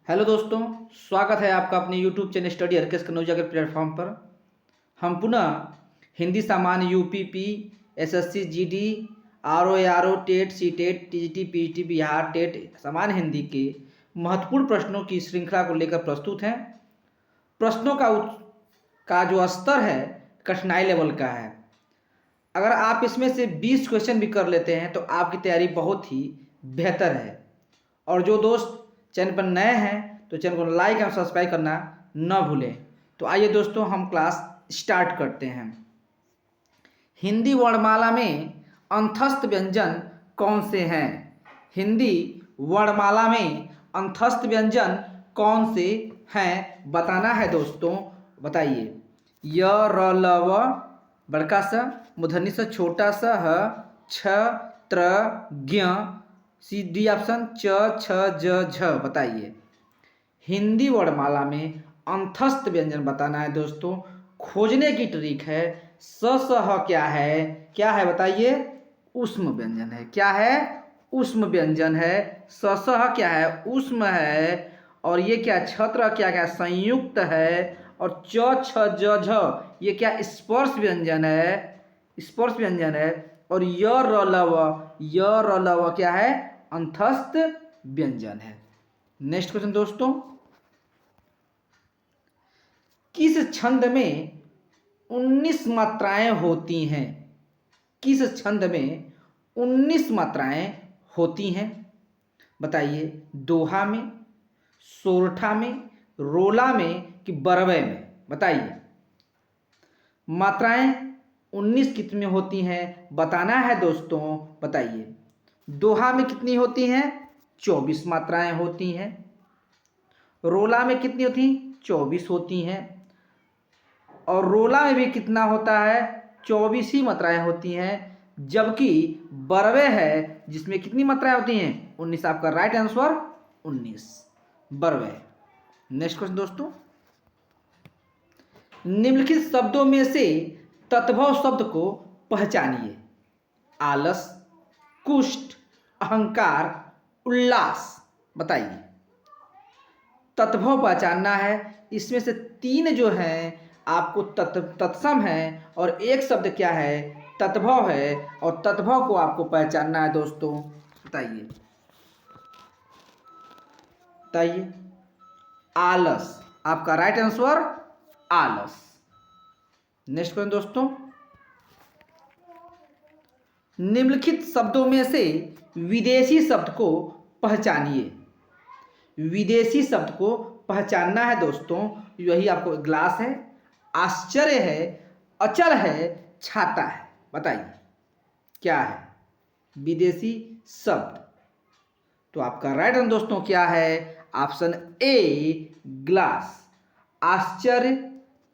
Hello दोस्तों, स्वागत है आपका अपने YouTube channel study Harkesh Kannauja के प्लेटफॉर्म पर। हम पुनः हिंदी सामान्य UPP SSC GD RO TET CTET TGT PGT Bihar TET सामान्य हिंदी के महत्वपूर्ण प्रश्नों की श्रृंखला को लेकर प्रस्तुत हैं। प्रश्नों का जो स्तर है कठिनाई लेवल का है। अगर आप इसमें से 20 क्वेश्चन भी कर लेते हैं तो आपकी तैयारी बहुत ही बेहतर है। और जो दोस्त चैनल पर नए हैं तो चैनल को लाइक और सब्सक्राइब करना न भूलें। तो आइए दोस्तों, हम क्लास स्टार्ट करते हैं। हिंदी वर्णमाला में अंतस्थ व्यंजन कौन से हैं? हिंदी वर्णमाला में अंतस्थ व्यंजन कौन से हैं बताना है दोस्तों। बताइए। य र ल व बड़का सा, मूर्धन्य सा छोटा सा, ह छ त्र ज्ञ, सी डी ऑप्शन च छ ज झ। बताइए। हिंदी वर्णमाला में अंतस्थ व्यंजन बताना है दोस्तों। खोजने की ट्रिक है। स स ह क्या है बताइए। ऊष्म व्यंजन है। क्या है? ऊष्म व्यंजन है। स स ह क्या है? ऊष्म है। और ये क्या? छत्र क्या संयुक्त है। और च छ ज झ ये क्या? स्पर्श व्यंजन है। स्पर्श व्यंजन है। और य र ल व क्या है? अंतस्थ व्यंजन है। नेक्स्ट क्वेश्चन दोस्तों। किस छंद में 19 मात्राएं होती हैं? किस छंद में 19 मात्राएं होती हैं? बताइए। दोहा में, सोरठा में, रोला में कि बरवे में? बताइए। मात्राएं 19 कितनी होती हैं बताना है दोस्तों। बताइए। दोहा में कितनी होती हैं? 24 मात्राएं होती हैं। रोला में कितनी होती? 24 होती हैं। और रोला में भी कितना होता है? 24 ही मात्राएं होती हैं। जबकि बरवे है जिसमें कितनी मात्राएं होती हैं? 19। आपका right answer 19 Barve. Next question दोस्तों। निम्नलिखित शब्दों में से तद्भव शब्द को पहचानिए। आलस, कुष्ठ, अहंकार, उल्लास। बताइए। तद्भव पहचानना है। इसमें से 3 जो हैं आपको तत्सम है और एक शब्द क्या है? तद्भव है। और तद्भव को आपको पहचानना है दोस्तों। बताइए। बताइए। आलस। आपका राइट आंसर आलस। नेक्स्ट क्वेश्चन दोस्तों। निम्नलिखित शब्दों में से विदेशी शब्द को पहचानिए। विदेशी शब्द को पहचानना है दोस्तों। यही आपको ग्लास है, आश्चर्य है, अचल है, छाता है। बताइए क्या है विदेशी शब्द? तो आपका राइट आंसर दोस्तों क्या है? Option a glass. आश्चर्य,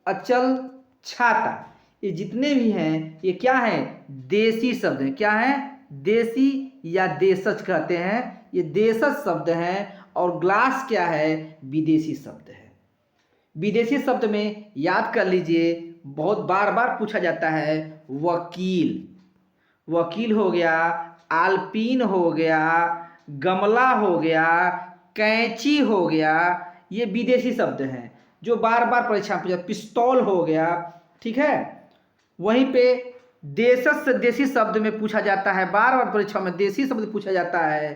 अचल, छाता ये जितने भी हैं ये क्या है? देसी शब्द हैं। क्या है? देसी या देशज कहते हैं। ये देशज शब्द हैं। और ग्लास क्या है? विदेशी शब्द है। विदेशी शब्द में याद कर लीजिए, बहुत बार बार पूछा जाता है। वकील, वकील हो गया, आलपीन हो गया, गमला हो गया, कैंची हो गया, ये विदेशी शब्द हैं जो बार बार परीक्षा में पूछा। पिस्तौल हो गया। ठीक है। वहीं पे देशज से देशी शब्द में पूछा जाता है। बार बार परीक्षा में देशी शब्द पूछा जाता है।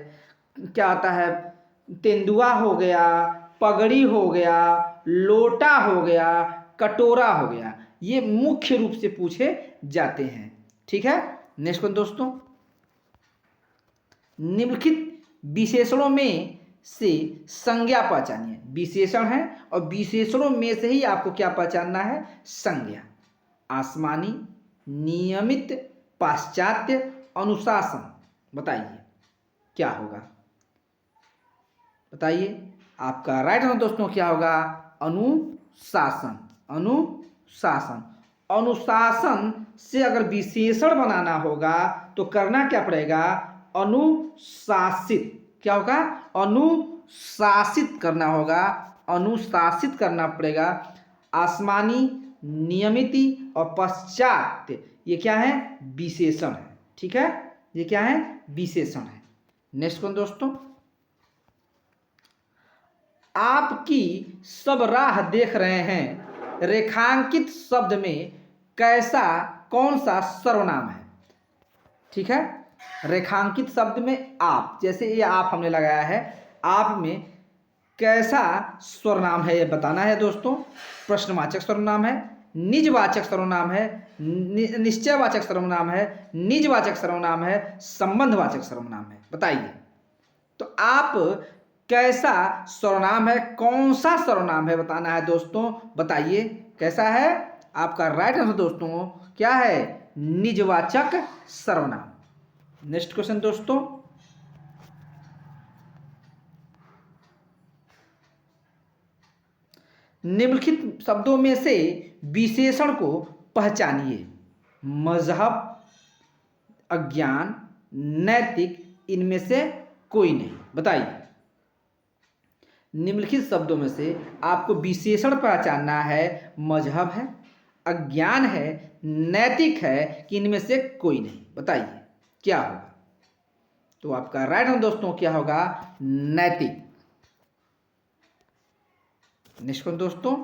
क्या आता है? तेंदुआ हो गया, पगड़ी हो गया, लोटा हो गया, कटोरा हो गया। ये मुख्य रूप से पूछे जाते हैं। ठीक है। नेक्स्ट क्वेश्चन दोस्तों। निम्नलिखित विशेषणों में से संज्ञा पहचानिए। विशेषण है और विशेषणों में से ही आपको क्या पहचानना है? संज्ञा। आसमानी, नियमित, पाश्चात्य, अनुशासन। बताइए क्या होगा? बताइए। आपका राइट आंसर दोस्तों क्या होगा? अनुशासन। अनुशासन। अनुशासन से अगर विशेषण बनाना होगा तो करना क्या पड़ेगा? अनुशासित। क्या होगा? अनुशासित करना होगा। अनुशासित करना पड़ेगा। आसमानी, नियमित और पश्चात्य ये क्या है? विशेषण है। ठीक है। ये क्या है? विशेषण है। नेक्स्ट कौन दोस्तों। आपकी सब राह देख रहे हैं, रेखांकित शब्द में कैसा कौन सा सर्वनाम है? ठीक है, रेखांकित शब्द में आप, जैसे ये आप हमने लगाया है, आप में कैसा सर्वनाम है ये बताना है दोस्तों। प्रश्नवाचक सर्वनाम है, निजवाचक सर्वनाम है, निश्चयवाचक सर्वनाम है, निजवाचक सर्वनाम है, संबंधवाचक सर्वनाम है। बताइए तो आप कैसा सर्वनाम है, कौन सा सर्वनाम है बताना है दोस्तों। बताइए कैसा है आपका राइट आंसर दोस्तों, क्या है? निजवाचक सर्वनाम। नेक्स्ट क्वेश्चन दोस्तों, निम्नलिखित शब्दों में से विशेषण को पहचानिए। मजहब, अज्ञान, नैतिक, इनमें से कोई नहीं। बताइए निम्नलिखित शब्दों में से आपको विशेषण पहचानना है। मजहब है, अज्ञान है, नैतिक है कि इनमें से कोई नहीं। बताइए क्या होगा? तो आपका राइट आंसर दोस्तों क्या होगा? नैतिक। नेक्स्ट दोस्तों,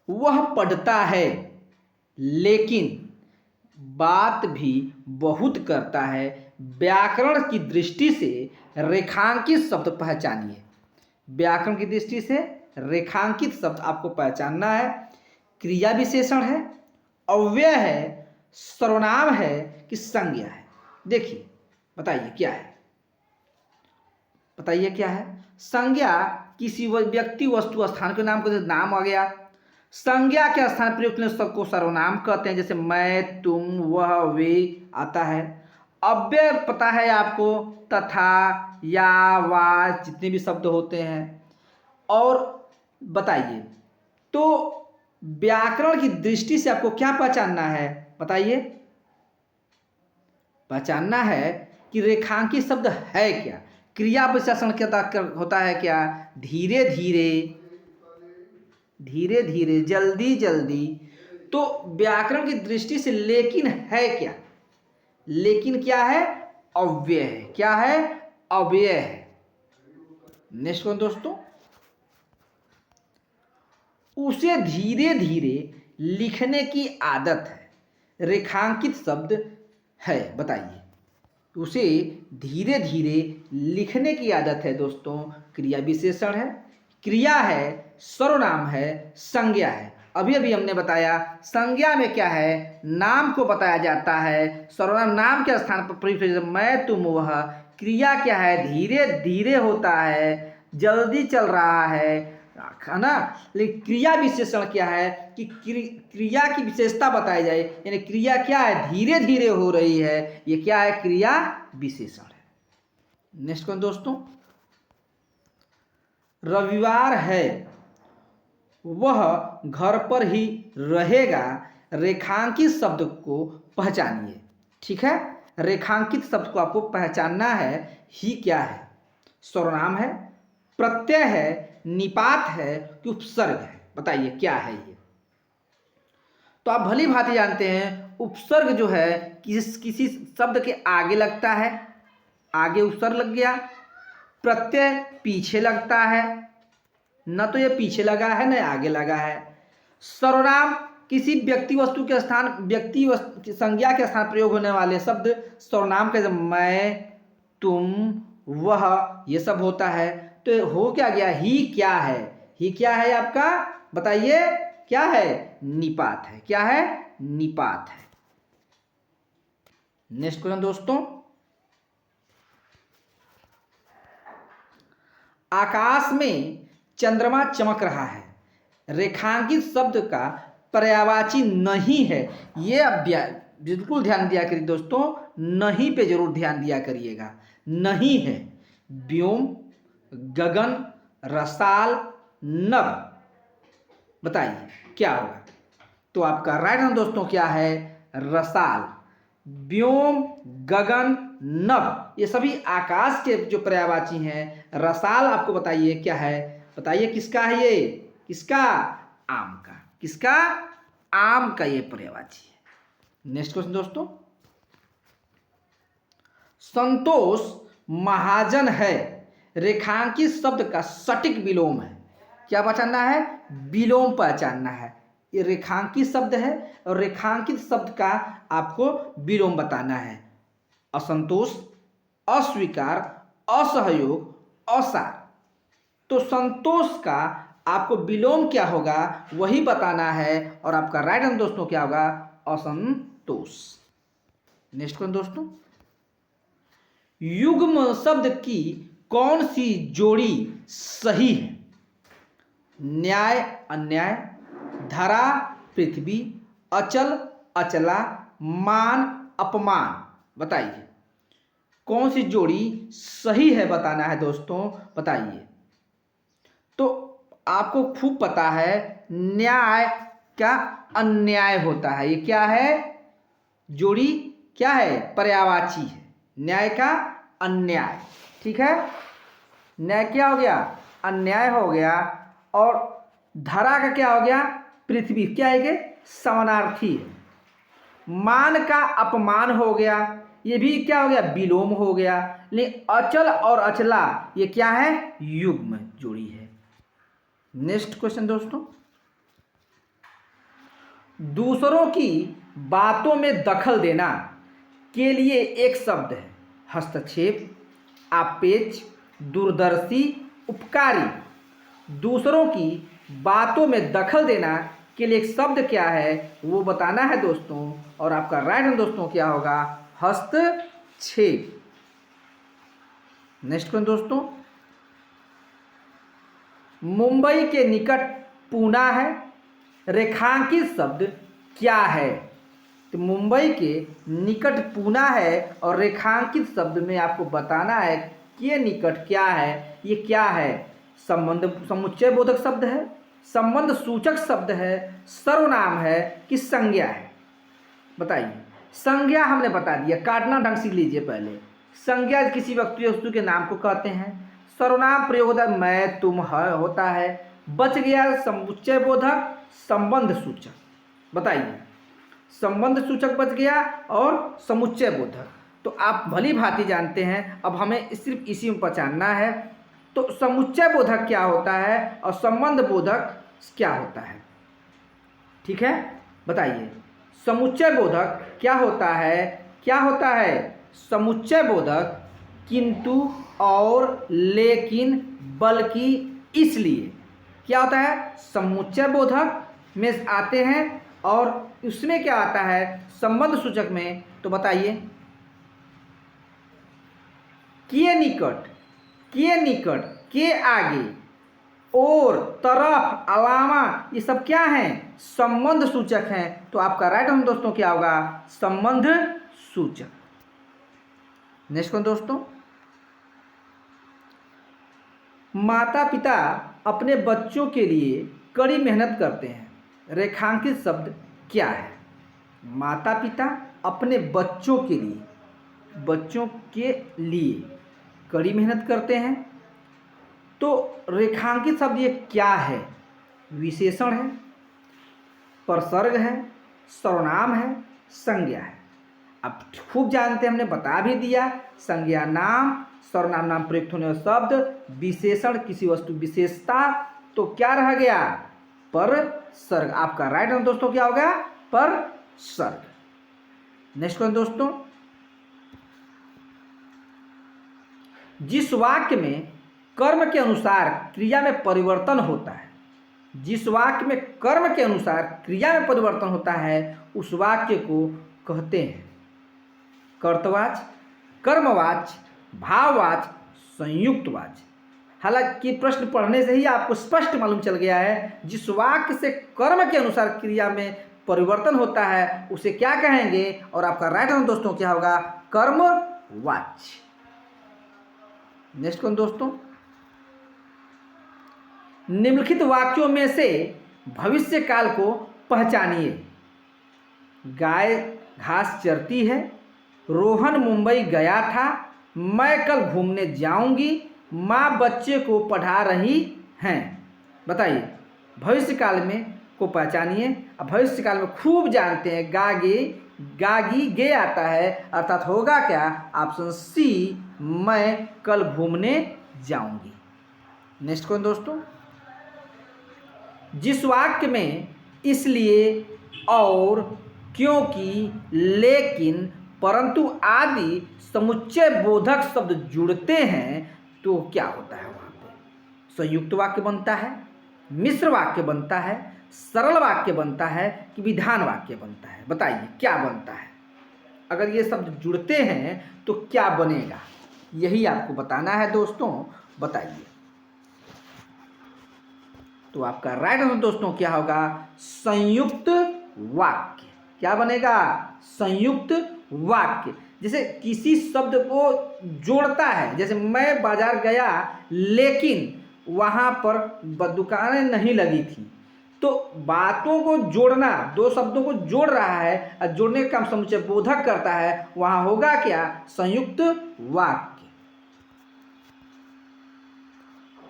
वह पढ़ता है लेकिन बात भी बहुत करता है। व्याकरण की दृष्टि से रेखांकित शब्द पहचानिए। व्याकरण की दृष्टि से रेखांकित शब्द आपको पहचानना है। क्रिया विशेषण है, अव्यय है, सर्वनाम है कि संज्ञा है? देखिए बताइए क्या है? बताइए क्या है? संज्ञा किसी व्यक्ति, वस्तु, स्थान के नाम को नाम आ गया। संज्ञा के स्थान प्रयुक्त सबको सर्वनाम कहते हैं, जैसे मैं, तुम, वह, वे आता है। अव्यय पता है आपको, तथा, या, वा, जितने भी शब्द होते हैं। और बताइए तो व्याकरण की दृष्टि से आपको क्या पहचानना है? बताइए पहचानना है कि रेखांकित शब्द है क्या। क्रिया विशेषण क्या होता है? क्या? धीरे धीरे, धीरे धीरे, जल्दी जल्दी। तो व्याकरण की दृष्टि से लेकिन है क्या? लेकिन क्या है? अव्यय है। क्या है? अव्यय है। नेक्स्ट वन दोस्तों, उसे धीरे धीरे लिखने की आदत है। रेखांकित शब्द है। बताइए उसे धीरे धीरे लिखने की आदत है दोस्तों। क्रिया विशेषण है, क्रिया है, सर्वनाम है, संज्ञा है। अभी अभी हमने बताया संज्ञा में क्या है? नाम को बताया जाता है। सर्वनाम नाम के स्थान पर प्रयुक्त, मैं, तुम, वह। क्रिया क्या है? धीरे धीरे होता है, जल्दी चल रहा है ना। लेकिन क्रिया विशेषण क्या है कि क्रिया की विशेषता बताई जाए, यानी क्रिया क्या है? धीरे धीरे हो रही है। ये क्या है? क्रिया विशेषण है। नेक्स्ट कौन दोस्तों, रविवार है, वह घर पर ही रहेगा। रेखांकित शब्द को पहचानिए। ठीक है, रेखांकित शब्द को आपको पहचानना है। ही क्या है? सर्वनाम है, प्रत्यय है, निपात है कि उपसर्ग है? बताइए क्या है ये? तो आप भली भांति जानते हैं उपसर्ग जो है किसी शब्द के आगे लगता है, आगे उपसर्ग लग गया। प्रत्यय पीछे लगता है, न तो ये पीछे लगा है न आगे लगा है। सर्वनाम किसी व्यक्ति वस्तु के स्थान, व्यक्ति वस्तु संज्ञा के स्थान प्रयोग होने वाले शब्द सर्वनाम के, मैं, तुम, वह, ये सब होता है। तो हो क्या गया? ही क्या है? ही क्या है आपका? बताइए क्या है? निपात है। क्या है? निपात है। नेक्स्ट क्वेश्चन दोस्तों, आकाश में चंद्रमा चमक रहा है। रेखांकित शब्द का पर्यायवाची नहीं है। ये अब बिल्कुल ध्यान दिया करिए दोस्तों, नहीं पे जरूर ध्यान दिया करिएगा। नहीं है व्योम, गगन, रसाल, नभ। बताइए क्या होगा? तो आपका राइट आंसर दोस्तों क्या है? रसाल। व्योम, गगन, नभ ये सभी आकाश के जो पर्यायवाची हैं। रसाल आपको बताइए क्या है? बताइए किसका है ये? किसका? आम का। किसका? आम का ये पर्यायवाची है। नेक्स्ट क्वेश्चन दोस्तों, संतोष महाजन है। रेखांकित शब्द का सटीक विलोम है। क्या पहचानना है? विलोम पहचानना है। ये रेखांकित शब्द है और रेखांकित शब्द का आपको विलोम बताना है। असंतोष, अस्वीकार, असहयोग, असार। तो संतोष का आपको विलोम क्या होगा वही बताना है और आपका राइट आंसर दोस्तों क्या होगा? असंतोष। नेक्स्ट क्वेश्चन दोस्तों, युग्म शब्द की कौन सी जोड़ी सही है? न्याय, अन्याय, धरा, पृथ्वी, अचल, अचला, मान, अपमान। बताइए कौन सी जोड़ी सही है, बताना है दोस्तों, बताइए। तो आपको खूब पता है न्याय का अन्याय होता है। ये क्या है? जोड़ी क्या है? पर्यायवाची है। न्याय का अन्याय, ठीक है। न्याय क्या हो गया? अन्याय हो गया। और धरा का क्या हो गया? पृथ्वी। क्या है ये? समानार्थी है। मान का अपमान हो गया, ये भी क्या हो गया? विलोम हो गया। लेकिन अचल और अचला ये क्या है? युग्म जोड़ी है। नेक्स्ट क्वेश्चन दोस्तों, दूसरों की बातों में दखल देना के लिए एक शब्द है। हस्तक्षेप, आपेच, दूरदर्शी, उपकारी। दूसरों की बातों में दखल देना के लिए एक शब्द क्या है वो बताना है दोस्तों। और आपका राइट आंसर दोस्तों क्या होगा? हस्तक्षेप। नेक्स्ट क्वेश्चन दोस्तों, मुंबई के निकट पूना है, रेखांकित शब्द क्या है? तो मुंबई के निकट पूना है और रेखांकित शब्द में आपको बताना है कि ये निकट क्या है, ये क्या है? संबंध समुच्चय बोधक शब्द है, संबंध सूचक शब्द है, सर्वनाम है कि संज्ञा है? बताइए। संज्ञा हमने बता दिया, काटना ढंग से लीजिए पहले। संज्ञा किसी व्यक्ति वस्तु के नाम को कहते हैं। सर्वनाम प्रयोग होता है मैं, तुम, है होता है। बच गया समुच्चय बोधक, संबंध सूचक। बताइए, संबंध सूचक बच गया और समुच्चय बोधक तो आप भली भांति जानते हैं। अब हमें सिर्फ इसी में पहचानना है। तो समुच्चय बोधक क्या होता है और संबंध बोधक क्या होता है? ठीक है, बताइए। समुच्चय बोधक क्या होता है? क्या होता है समुच्चय बोधक? किंतु, और, लेकिन, बल्कि, इसलिए। क्या होता है? समुच्चय बोधक में आते हैं और उसमें क्या आता है संबंध सूचक में? तो बताइए। के निकट, के निकट, के आगे, और, तरफ, अलावा, ये सब क्या हैं? संबंध सूचक हैं। तो आपका राइट आंसर दोस्तों क्या होगा? संबंध सूचक। नेक्स्ट क्वेश्चन दोस्तों, माता पिता अपने बच्चों के लिए कड़ी मेहनत करते हैं, रेखांकित शब्द क्या है? माता पिता अपने बच्चों के लिए कड़ी मेहनत करते हैं। तो रेखांकित शब्द ये क्या है? विशेषण है, प्रसर्ग है, सर्वनाम है, संज्ञा है। अब खूब जानते हैं, हमने बता भी दिया। संज्ञा नाम, सर्वनाम नाम प्रयुक्त होने वाला शब्द, विशेषण किसी वस्तु विशेषता। तो क्या रह गया? परसर्ग। आपका राइट आंसर दोस्तों क्या होगा? परसर्ग। नेक्स्ट क्वेश्चन दोस्तों, जिस वाक्य में कर्म के अनुसार क्रिया में परिवर्तन होता है, जिस वाक्य में कर्म के अनुसार क्रिया में परिवर्तन होता है उस वाक्य को कहते हैं कर्तवाच्य, कर्मवाच्य, भाववाच्य, संयुक्तवाच्य। हालांकि प्रश्न पढ़ने से ही आपको स्पष्ट मालूम चल गया है, जिस वाक्य से कर्म के अनुसार क्रिया में परिवर्तन होता है उसे क्या कहेंगे? और आपका राइट आंसर दोस्तों क्या होगा? कर्मवाच्य। नेक्स्ट कौन दोस्तों, निम्नलिखित वाक्यों में से भविष्य काल को पहचानिए। गाय घास चरती है, रोहन मुंबई गया था, मैं कल घूमने जाऊंगी, माँ बच्चे को पढ़ा रही हैं। बताइए, भविष्य काल में को पहचानिए। अब भविष्य काल में खूब जानते हैं गागे, गागी, गे आता है, अर्थात होगा क्या? ऑप्शन सी, मैं कल घूमने जाऊंगी। नेक्स्ट क्वेश्चन दोस्तों, जिस वाक्य में इसलिए, और, क्योंकि, लेकिन, परंतु आदि समुच्चय बोधक शब्द जुड़ते हैं तो क्या होता है वहां पे? संयुक्त वाक्य बनता है, मिश्र वाक्य बनता है, सरल वाक्य बनता है कि विधान वाक्य बनता है? बताइए क्या बनता है? अगर ये शब्द जुड़ते हैं तो क्या बनेगा, यही आपको बताना है दोस्तों, बताइए। तो आपका राइट आंसर दोस्तों क्या होगा? संयुक्त वाक्य। क्या बनेगा? संयुक्त वाक्य। जैसे किसी शब्द को जोड़ता है, जैसे मैं बाजार गया लेकिन वहां पर दुकानें नहीं लगी थी, तो बातों को जोड़ना, दो शब्दों को जोड़ रहा है और जोड़ने का काम समुच्चय बोधक करता है, वहां होगा क्या? संयुक्त वाक्य।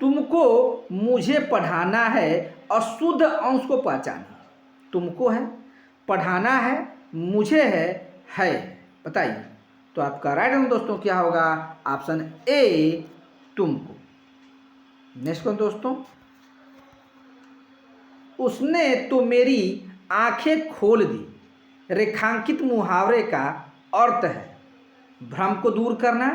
तुमको मुझे पढ़ाना है, अशुद्ध अंश को पहचानिए। तुमको है, पढ़ाना है, मुझे है। बताइए। तो आपका राइट आंसर दोस्तों क्या होगा? ऑप्शन ए, तुमको। नेक्स्ट क्वेश्चन दोस्तों, उसने तो मेरी आंखें खोल दी, रेखांकित मुहावरे का अर्थ है भ्रम को दूर करना,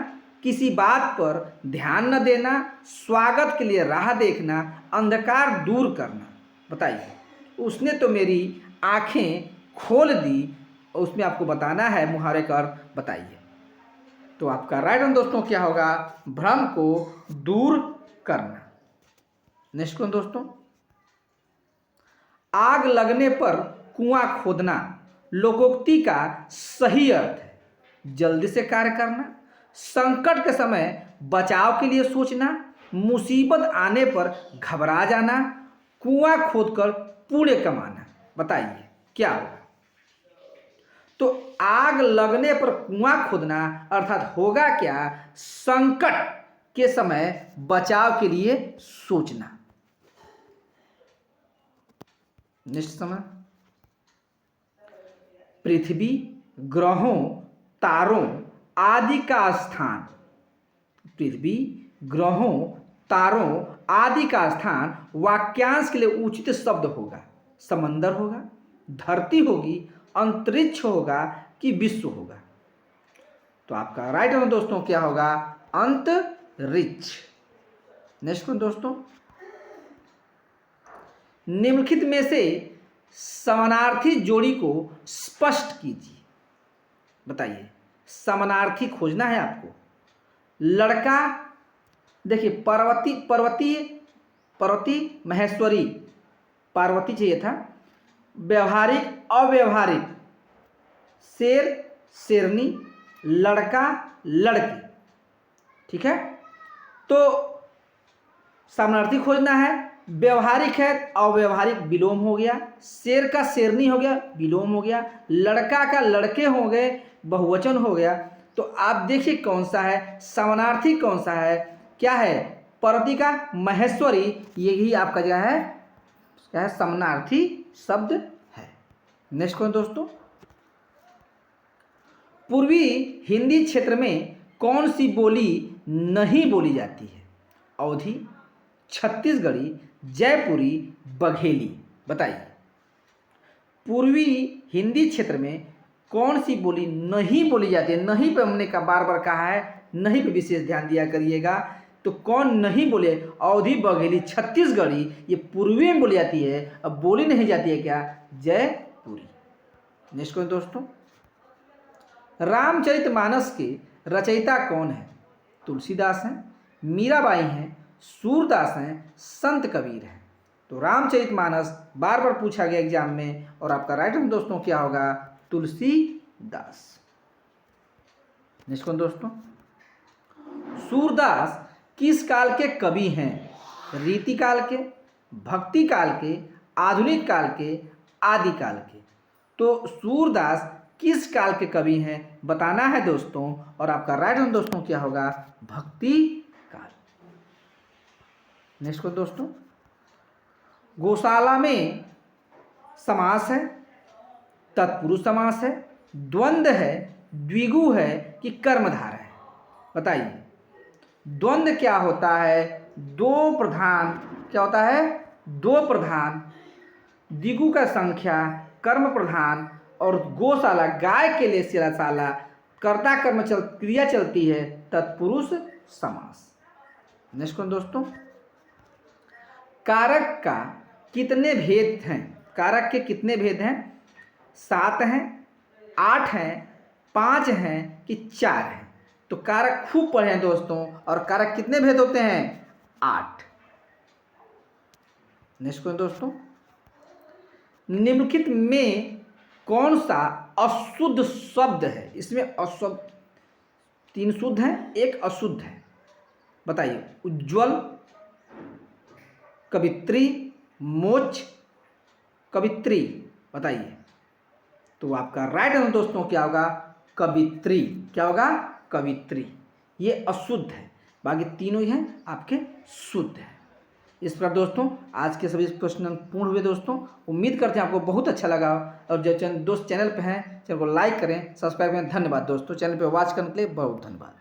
किसी बात पर ध्यान न देना, स्वागत के लिए राह देखना, अंधकार दूर करना। बताइए। उसने तो मेरी आंखें खोल दी, उसमें आपको बताना है मुहावरे का अर्थ, बताइए। तो आपका राइट आंसर दोस्तों क्या होगा? भ्रम को दूर करना। नेक्स्ट क्वेश्चन दोस्तों, आग लगने पर कुआं खोदना लोकोक्ति का सही अर्थ है जल्दी से कार्य करना, संकट के समय बचाव के लिए सोचना, मुसीबत आने पर घबरा जाना, कुआं खोदकर पुण्य कमाना। बताइए क्या होगा? तो आग लगने पर कुआं खोदना अर्थात होगा क्या? संकट के समय बचाव के लिए सोचना। नेक्स्ट समय, पृथ्वी, ग्रहों, तारों आदि का स्थान। पृथ्वी, ग्रहों, तारों आदि का स्थान वाक्यांश के लिए उचित शब्द होगा। समंदर होगा, धरती होगी, अंतरिक्ष होगा कि विश्व होगा? तो आपका राइट आंसर दोस्तों क्या होगा? अंतरिक्ष। नेक्स्ट क्वेश्चन दोस्तों, निम्नलिखित में से समानार्थी जोड़ी को स्पष्ट कीजिए। बताइए। समानार्थी खोजना है आपको। लड़का, देखिए पार्वती, पार्वती महेश्वरी, पार्वती चाहिए था। व्यवहारिक, अव्यवहारिक, शेर, शेरनी, लड़का, लड़की। ठीक है, तो समानार्थी खोजना है। व्यवहारिक है, अव्यवहारिक विलोम हो गया। शेर का शेरनी हो गया, विलोम हो गया। लड़का का लड़के हो गए, बहुवचन हो गया। तो आप देखिए कौन सा है समानार्थी, कौन सा है? क्या है? पार्वती का महेश्वरी, यही आपका जो है क्या है? समानार्थी शब्द है। नेक्स्ट क्वेश्चन दोस्तों, पूर्वी हिंदी क्षेत्र में कौन सी बोली नहीं बोली जाती है? अवधी, छत्तीसगढ़ी, जयपुरी, बघेली। बताइए। पूर्वी हिंदी क्षेत्र में कौन सी बोली नहीं बोली जाती है? नहीं पे हमने का बार बार कहा है, नहीं पे विशेष ध्यान दिया करिएगा। तो कौन नहीं बोले? अवधी, बघेली, छत्तीसगढ़ी, ये पूर्वी में बोली जाती है। अब बोली नहीं जाती है क्या? जयपुरी। नेक्स्ट क्वेश्चन दोस्तों, रामचरितमानस के रचयिता कौन है? तुलसीदास हैं, मीराबाई हैं, सूरदास हैं, संत कबीर हैं? तो रामचरितमानस बार बार पूछा गया एग्जाम में, और आपका राइट आंसर दोस्तों क्या होगा? तुलसीदास। नेक्स्ट क्वेश्चन दोस्तों, सूरदास किस काल के कवि हैं? रीति काल के, भक्ति काल के, आधुनिक काल के, आदि काल के? तो सूरदास किस काल के कवि हैं बताना है दोस्तों, और आपका राइट आंसर दोस्तों क्या होगा? भक्ति काल। नेक्स्ट क्वेश्चन दोस्तों, गौशाला में समास है, तत्पुरुष समास है, द्वंद्व है, द्विगु है कि कर्मधारय है? बताइए। द्वंद्व क्या होता है? दो प्रधान, क्या होता है? दो प्रधान, द्विगु का संख्या, कर्म प्रधान और गौशाला, गाय के लिए शिलाशाला, कर्ता कर्म क्रिया चलती है, तत्पुरुष समास। नेक्स्ट क्वेश्चन दोस्तों, कारक का कितने भेद हैं? कारक के कितने भेद हैं? 7 हैं, 8 हैं, 5 हैं कि 4 हैं? तो कारक खूब पढ़े हैं दोस्तों, और कारक कितने भेद होते हैं? 8। नेक्स्ट क्वेश्चन दोस्तों, निम्नलिखित में कौन सा अशुद्ध शब्द है? इसमें अशुद्ध 3 शुद्ध हैं, 1 अशुद्ध है, बताइए। उज्ज्वल, कवित्री, मोक्ष, कवित्री, बताइए। तो आपका राइट आंसर दोस्तों क्या होगा? कवित्री। क्या होगा? कवित्री। ये अशुद्ध है, बाकी तीनों ही हैं आपके शुद्ध है। इस प्रकार दोस्तों आज के सभी क्वेश्चन पूर्ण हुए दोस्तों। उम्मीद करते हैं आपको बहुत अच्छा लगा, और जो दोस्त चैनल पे हैं चैनल को लाइक करें, सब्सक्राइब करें। धन्यवाद दोस्तों, चैनल पे वॉच करने के लिए बहुत धन्यवाद।